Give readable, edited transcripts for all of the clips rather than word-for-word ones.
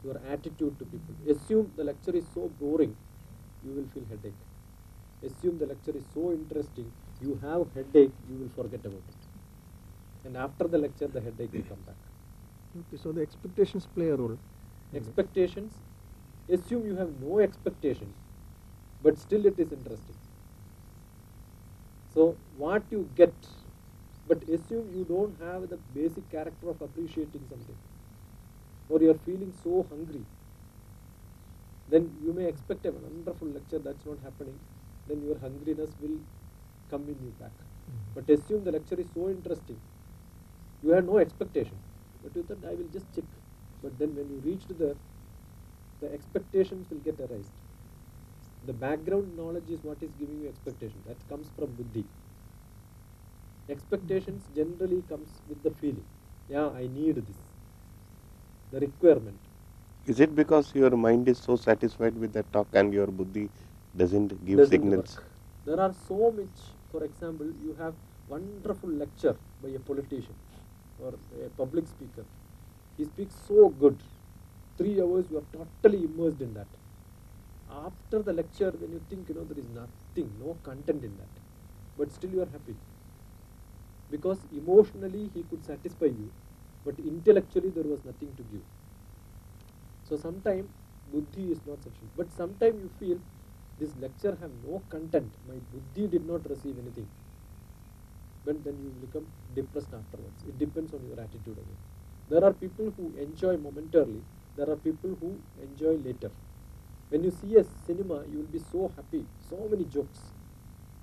your attitude to people. Assume the lecture is so boring, you will feel headache. Assume the lecture is so interesting, you have headache, you will forget about it. And after the lecture, the headache will come back. Okay, so the expectations play a role. Expectations, assume you have no expectations, but still it is interesting. So what you get, but assume you don't have the basic character of appreciating something, or you are feeling so hungry, then you may expect a wonderful lecture, that's not happening, then your hungriness will come in you back. But assume the lecture is so interesting, you have no expectation, but you thought I will just check, but then when you reached there, the expectations will get erased. The background knowledge is what is giving you expectation, that comes from buddhi. Expectations generally comes with the feeling, yeah, I need this, the requirement. Is it because your mind is so satisfied with that talk and your buddhi doesn't give signals? Work. There are so much, for example, you have wonderful lecture by a politician or a public speaker. He speaks so good. 3 hours you are totally immersed in that. After the lecture, when you think, there is nothing, no content in that, but still you are happy. Because emotionally he could satisfy you, but intellectually there was nothing to give. So sometimes buddhi is not sufficient, but sometimes you feel this lecture have no content, my buddhi did not receive anything, but then you become depressed afterwards. It depends on your attitude again. There are people who enjoy momentarily, there are people who enjoy later. When you see a cinema, you will be so happy, so many jokes,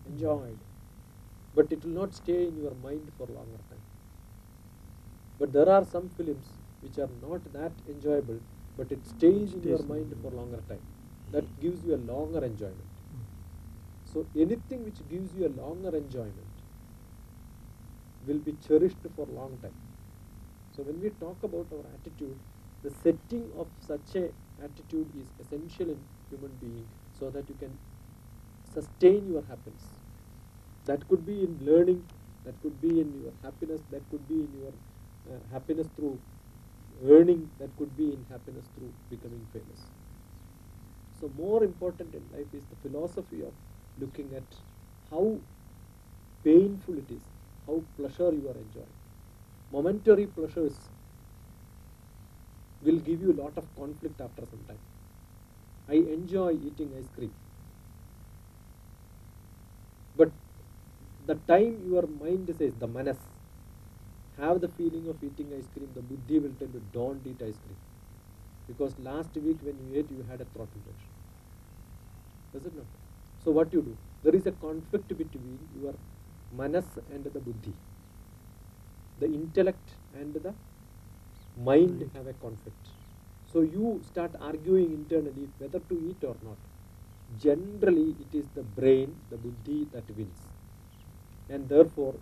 enjoyed, but it will not stay in your mind for longer time. But there are some films which are not that enjoyable, but it stays in your mind for longer time. That gives you a longer enjoyment. So anything which gives you a longer enjoyment will be cherished for a long time. So when we talk about our attitude, the setting of such a attitude is essential in human being, so that you can sustain your happiness. That could be in learning, that could be in your happiness, that could be in your happiness through earning, that could be in happiness through becoming famous. So more important in life is the philosophy of looking at how painful it is, how pleasure you are enjoying. Momentary pleasures will give you a lot of conflict after some time. I enjoy eating ice cream, but the time your mind says, the manas, have the feeling of eating ice cream, the buddhi will tell you don't eat ice cream, because last week when you ate you had a throat infection. Does it not? So what you do? There is a conflict between your manas and the buddhi. The intellect and the mind have a conflict. So you start arguing internally whether to eat or not. Generally it is the brain, the buddhi that wins, and therefore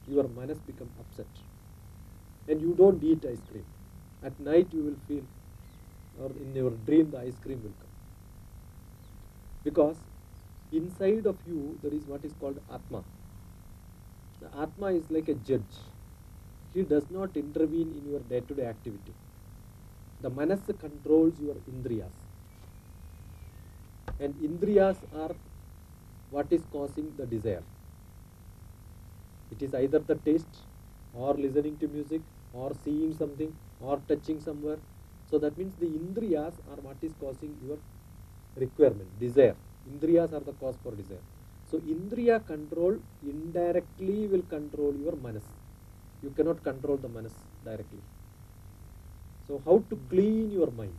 your manas become upset and you don't eat ice cream. At night you will feel, or in your dream the ice cream will come, because inside of you there is what is called Atma. The Atma is like a judge. He does not intervene in your day-to-day activity. The manas controls your indriyas, and indriyas are what is causing the desire. It is either the taste, or listening to music, or seeing something, or touching somewhere. So that means the indriyas are what is causing your requirement, desire. Indriyas are the cause for desire. So indriya control indirectly will control your manas. You cannot control the manas directly. So how to clean your mind?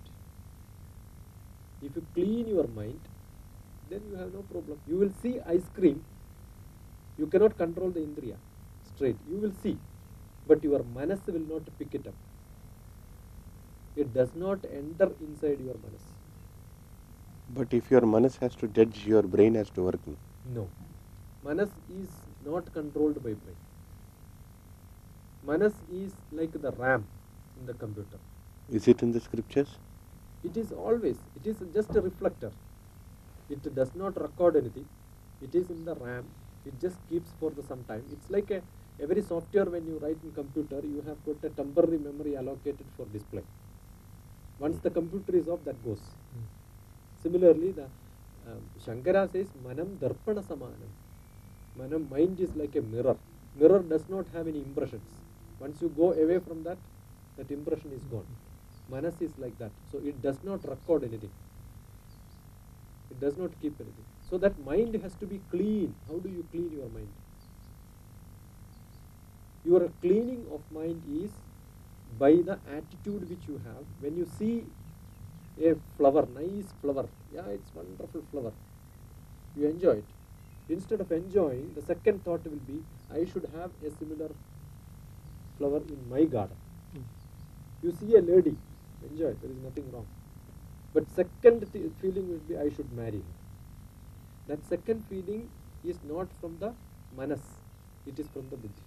If you clean your mind, then you have no problem. You will see ice cream. You cannot control the indriya straight. You will see, but your manas will not pick it up. It does not enter inside your manas. But if your manas has to judge, your brain has to work. No. Manas is not controlled by brain. Manas is like the RAM in the computer. Is it in the scriptures? It is always, it is just a reflector. It does not record anything. It is in the RAM. It just keeps for some time. It's like every software when you write in computer, you have got a temporary memory allocated for display. Once the computer is off, that goes. Similarly, the Shankara says, Manam Darpana Samanam. Manam, mind is like a mirror. Mirror does not have any impressions. Once you go away from that, that impression is gone. Manas is like that. So it does not record anything. It does not keep anything. So that mind has to be clean. How do you clean your mind? Your cleaning of mind is by the attitude which you have. When you see a flower, nice flower, yeah, it's wonderful flower, you enjoy it. Instead of enjoying, the second thought will be, I should have a similar flower in my garden. You see a lady, enjoy it, there is nothing wrong. But second feeling will be, I should marry her. That second feeling is not from the manas, it is from the buddhi.